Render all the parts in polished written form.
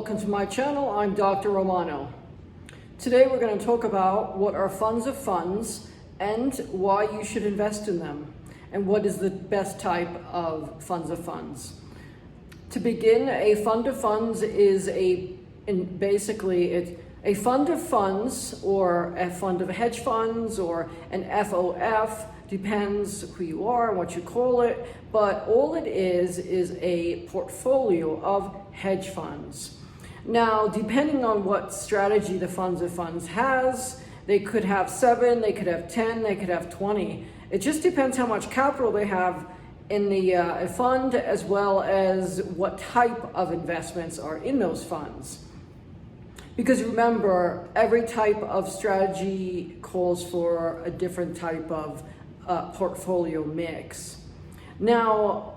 welcome to my channel. I'm Dr. Romano. Today we're going to talk about what are funds of funds and why you should invest in them and what is the best type of funds of funds. To begin, a fund of funds is a fund of funds, or a fund of hedge funds, or an FOF, depends who you are and what you call it, but all it is a portfolio of hedge funds. Now, depending on what strategy the funds of funds has, they could have 7, they could have 10, they could have 20. It just depends how much capital they have in the fund, as well as what type of investments are in those funds. Because remember, every type of strategy calls for a different type of portfolio mix. Now,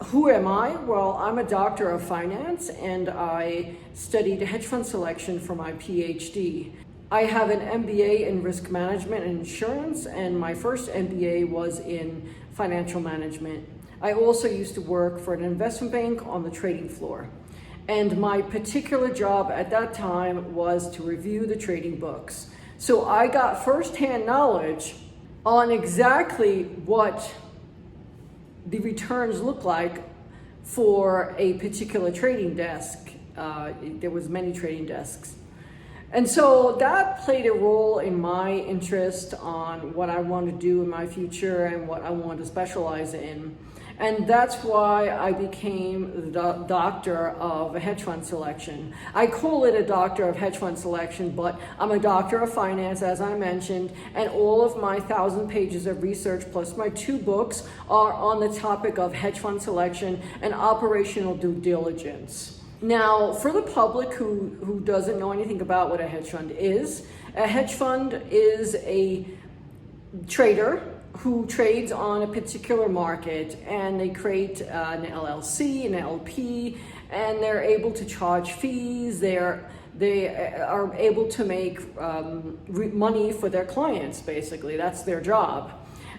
who am I? Well, I'm a doctor of finance and I studied hedge fund selection for my Ph.D. I have an MBA in risk management and insurance, and my first MBA was in financial management. I also used to work for an investment bank on the trading floor. And my particular job at that time was to review the trading books. So I got firsthand knowledge on exactly what the returns look like for a particular trading desk. There was many trading desks. And so that played a role in my interest on what I want to do in my future and what I want to specialize in. And that's why I became the doctor of hedge fund selection. I call it a doctor of hedge fund selection, but I'm a doctor of finance, as I mentioned, and all of my 1,000 pages of research plus my 2 books are on the topic of hedge fund selection and operational due diligence. Now, for the public who doesn't know anything about what a hedge fund is a trader who trades on a particular market, and they create an LLC, an LP, and they're able to charge fees. They are able to make money for their clients, basically. That's their job.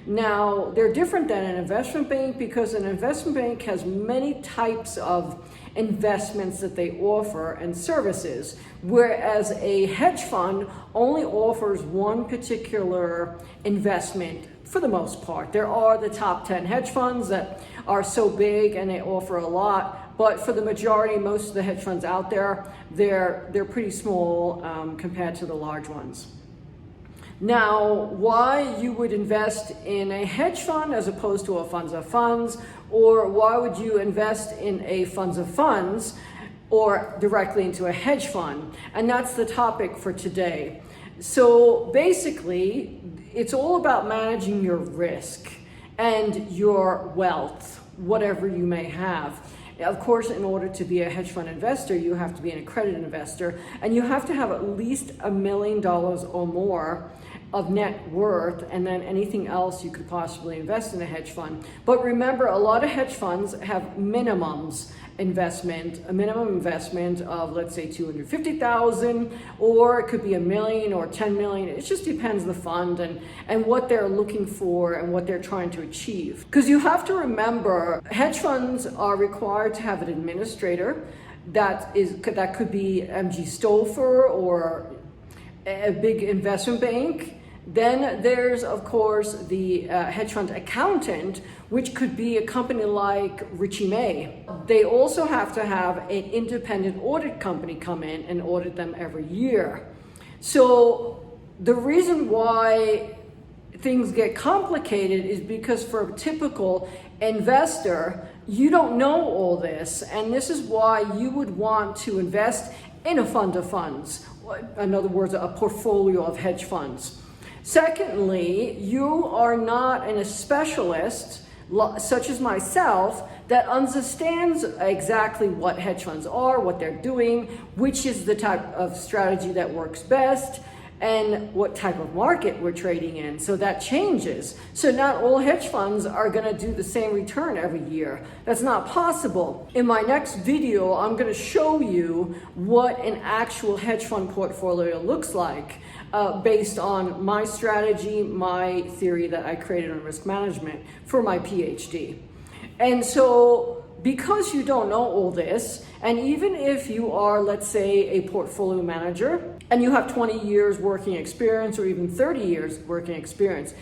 Now, they're different than an investment bank because an investment bank has many types of investments that they offer and services, whereas a hedge fund only offers one particular investment for the most part. There are the top 10 hedge funds that are so big and they offer a lot, but for the majority, most of the hedge funds out there, they're pretty small compared to the large ones. Now, why you would invest in a hedge fund as opposed to a funds of funds, or why would you invest in a funds of funds or directly into a hedge fund? And that's the topic for today. So basically, it's all about managing your risk and your wealth, whatever you may have. Of course, in order to be a hedge fund investor, you have to be an accredited investor, and you have to have at least $1 million or more of net worth, and then anything else you could possibly invest in a hedge fund. But remember, a lot of hedge funds have a minimum investment of, let's say, $250,000, or it could be $1 million or $10 million. It just depends the fund and what they're looking for and what they're trying to achieve. Because you have to remember, hedge funds are required to have an administrator that could be M.G. Stolfer or a big investment bank. Then there's, of course, the hedge fund accountant, which could be a company like Richie May. They also have to have an independent audit company come in and audit them every year. So the reason why things get complicated is because for a typical investor, you don't know all this, and this is why you would want to invest in a fund of funds. In other words, a portfolio of hedge funds. Secondly, you are not a specialist, such as myself, that understands exactly what hedge funds are, what they're doing, which is the type of strategy that works best, and what type of market we're trading in. So that changes. So not all hedge funds are going to do the same return every year. That's not possible. In my next video, I'm going to show you what an actual hedge fund portfolio looks like based on my strategy, my theory that I created on risk management for my PhD. And so because you don't know all this, And even if you are, let's say, a portfolio manager and you have 20 years working experience or even 30 years working experience,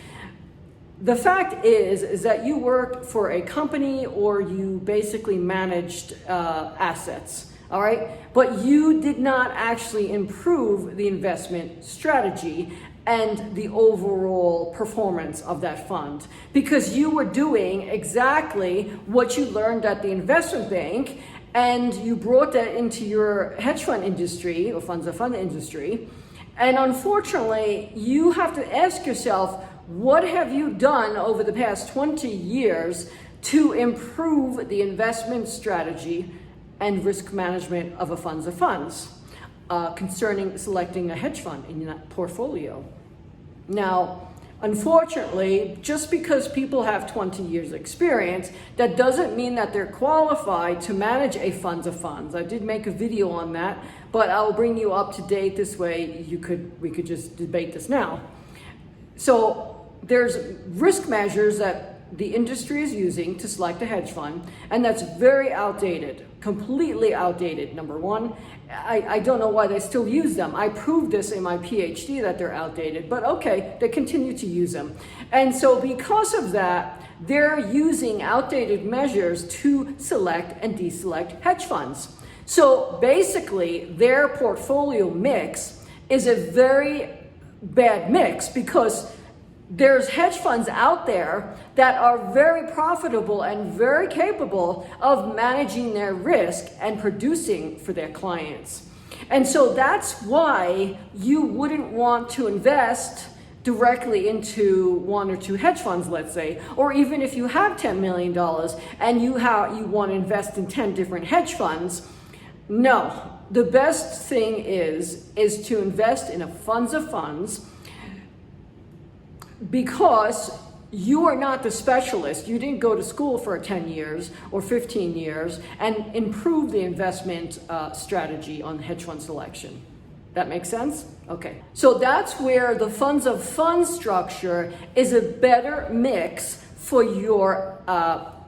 the fact is that you worked for a company or you basically managed assets, all right? But you did not actually improve the investment strategy and the overall performance of that fund, because you were doing exactly what you learned at the investment bank, and you brought that into your hedge fund industry or funds of fund industry. And unfortunately, you have to ask yourself, what have you done over the past 20 years to improve the investment strategy and risk management of a funds of funds concerning selecting a hedge fund in that portfolio? Now, unfortunately, just because people have 20 years experience, that doesn't mean that they're qualified to manage a funds of funds. I did make a video on that, but I'll bring you up to date. This way we could just debate this now. So there's risk measures that the industry is using to select a hedge fund, and that's very outdated, completely outdated, number one. I don't know why they still use them. I proved this in my Ph.D. that they're outdated, but okay, they continue to use them. And so because of that, they're using outdated measures to select and deselect hedge funds. So basically, their portfolio mix is a very bad mix, because there's hedge funds out there that are very profitable and very capable of managing their risk and producing for their clients. And so that's why you wouldn't want to invest directly into one or two hedge funds, let's say, or even if you have $10 million and you want to invest in 10 different hedge funds. No, the best thing is to invest in a funds of funds, because you are not the specialist. You didn't go to school for 10 years or 15 years and improve the investment strategy on hedge fund selection. That makes sense? Okay. So that's where the funds of funds structure is a better mix for your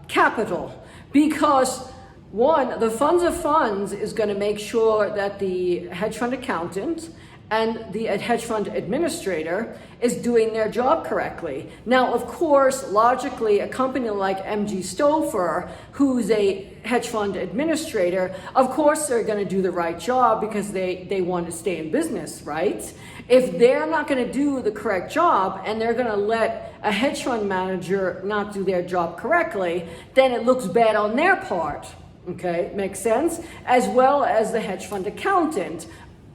capital, because one, the funds of funds is going to make sure that the hedge fund accountant and the hedge fund administrator is doing their job correctly. Now, of course, logically, a company like MG Stouffer, who's a hedge fund administrator, of course they're going to do the right job because they want to stay in business, right? If they're not going to do the correct job and they're going to let a hedge fund manager not do their job correctly, then it looks bad on their part. Okay, makes sense? As well as the hedge fund accountant.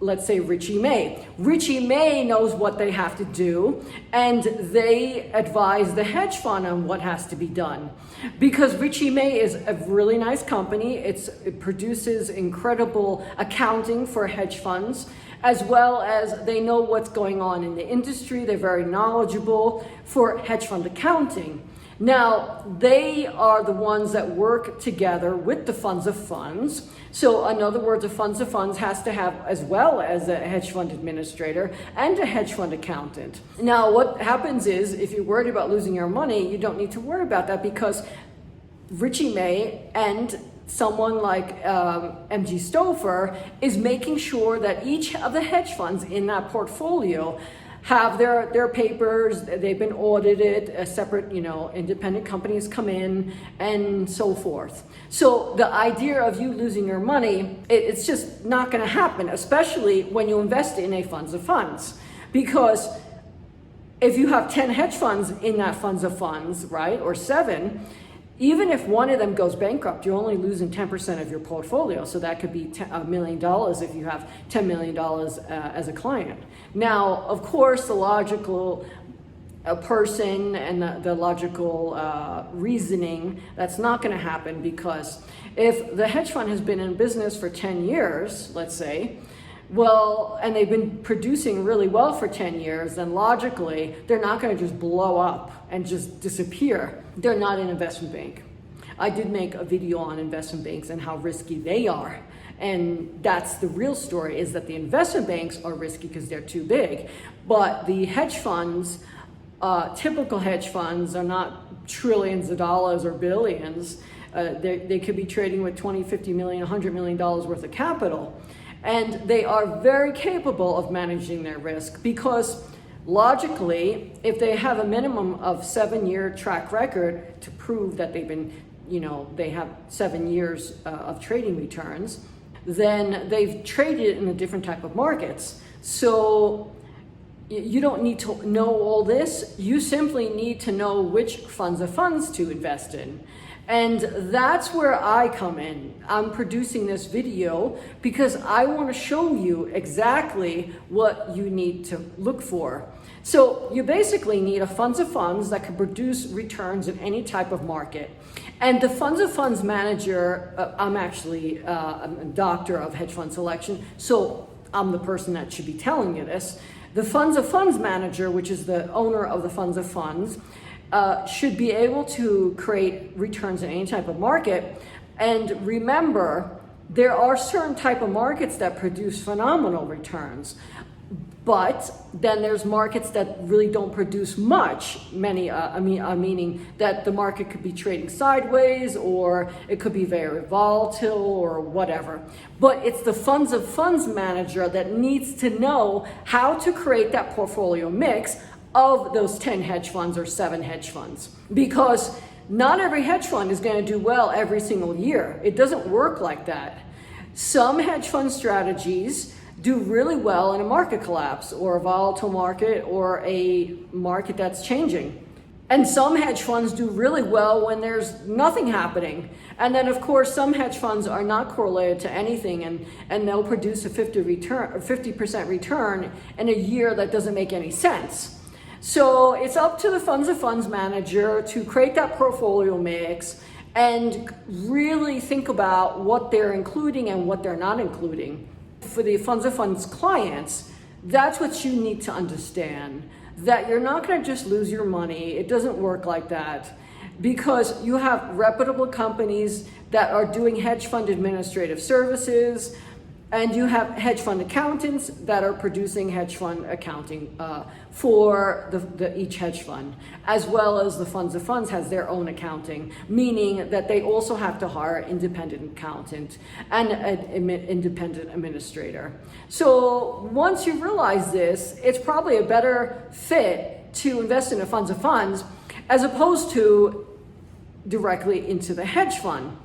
Let's say Richie May. Richie May knows what they have to do, and they advise the hedge fund on what has to be done. Because Richie May is a really nice company. It produces incredible accounting for hedge funds, as well as they know what's going on in the industry. They're very knowledgeable for hedge fund accounting. Now, they are the ones that work together with the funds of funds. So in other words, a funds of funds has to have, as well as a hedge fund administrator and a hedge fund accountant. Now, what happens is, if you're worried about losing your money, you don't need to worry about that, because Richie May and someone like MG Stouffer is making sure that each of the hedge funds in that portfolio have their papers, they've been audited, a separate, independent companies come in, and so forth. So the idea of you losing your money, it's just not going to happen, especially when you invest in a funds of funds. Because if you have 10 hedge funds in that funds of funds, right, or 7, even if one of them goes bankrupt, you're only losing 10% of your portfolio. So that could be $1 million if you have $10 million as a client. Now, of course, the logical person and the logical reasoning, that's not going to happen, because if the hedge fund has been in business for 10 years, let's say, well, and they've been producing really well for 10 years, then logically, they're not going to just blow up and just disappear. They're not an investment bank. I did make a video on investment banks and how risky they are. And that's the real story, is that the investment banks are risky because they're too big. But the hedge funds, typical hedge funds, are not trillions of dollars or billions. They could be trading with 20, 50 million, $100 million worth of capital. And they are very capable of managing their risk because logically, if they have a minimum of 7-year track record to prove that they've been, they have 7 years of trading returns, then they've traded in a different type of markets. So you don't need to know all this. You simply need to know which funds of funds to invest in. And that's where I come in. I'm producing this video because I want to show you exactly what you need to look for. So you basically need a funds of funds that can produce returns in any type of market. And the funds of funds manager, I'm actually a doctor of hedge fund selection, so I'm the person that should be telling you this. The funds of funds manager, which is the owner of the funds of funds, should be able to create returns in any type of market. And remember, there are certain type of markets that produce phenomenal returns. But then there's markets that really don't produce much, meaning that the market could be trading sideways, or it could be very volatile or whatever. But it's the funds of funds manager that needs to know how to create that portfolio mix of those 10 hedge funds or 7 hedge funds. Because not every hedge fund is going to do well every single year. It doesn't work like that. Some hedge fund strategies do really well in a market collapse or a volatile market or a market that's changing. And some hedge funds do really well when there's nothing happening. And then of course, some hedge funds are not correlated to anything and they'll produce a 50% return in a year that doesn't make any sense. So it's up to the funds of funds manager to create that portfolio mix and really think about what they're including and what they're not including. For the funds of funds clients, that's what you need to understand, that you're not going to just lose your money. It doesn't work like that, because you have reputable companies that are doing hedge fund administrative services, and you have hedge fund accountants that are producing hedge fund accounting for each hedge fund, as well as the funds of funds has their own accounting, meaning that they also have to hire independent accountant and an independent administrator. So once you realize this, it's probably a better fit to invest in the funds of funds as opposed to directly into the hedge fund.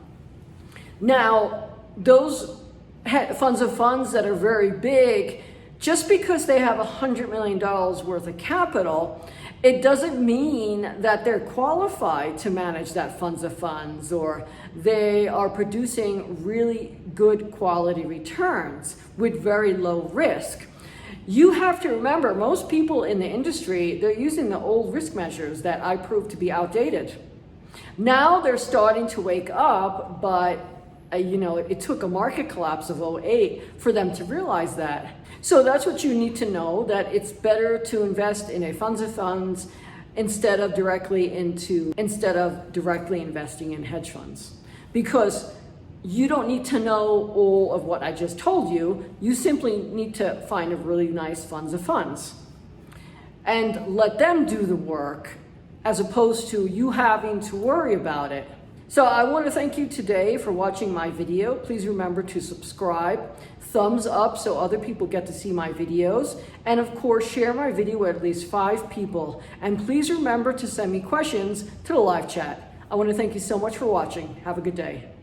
Now, those funds of funds that are very big, just because they have $100 million worth of capital, it doesn't mean that they're qualified to manage that funds of funds, or they are producing really good quality returns with very low risk. You have to remember, most people in the industry, they're using the old risk measures that I proved to be outdated. Now they're starting to wake up, but it took a market collapse of 2008 for them to realize that. So that's what you need to know, that it's better to invest in a funds of funds instead of directly investing in hedge funds. Because you don't need to know all of what I just told you. You simply need to find a really nice funds of funds and let them do the work, as opposed to you having to worry about it. So I want to thank you today for watching my video. Please remember to subscribe, thumbs up so other people get to see my videos, and of course share my video with at least 5 people. And please remember to send me questions to the live chat. I want to thank you so much for watching. Have a good day.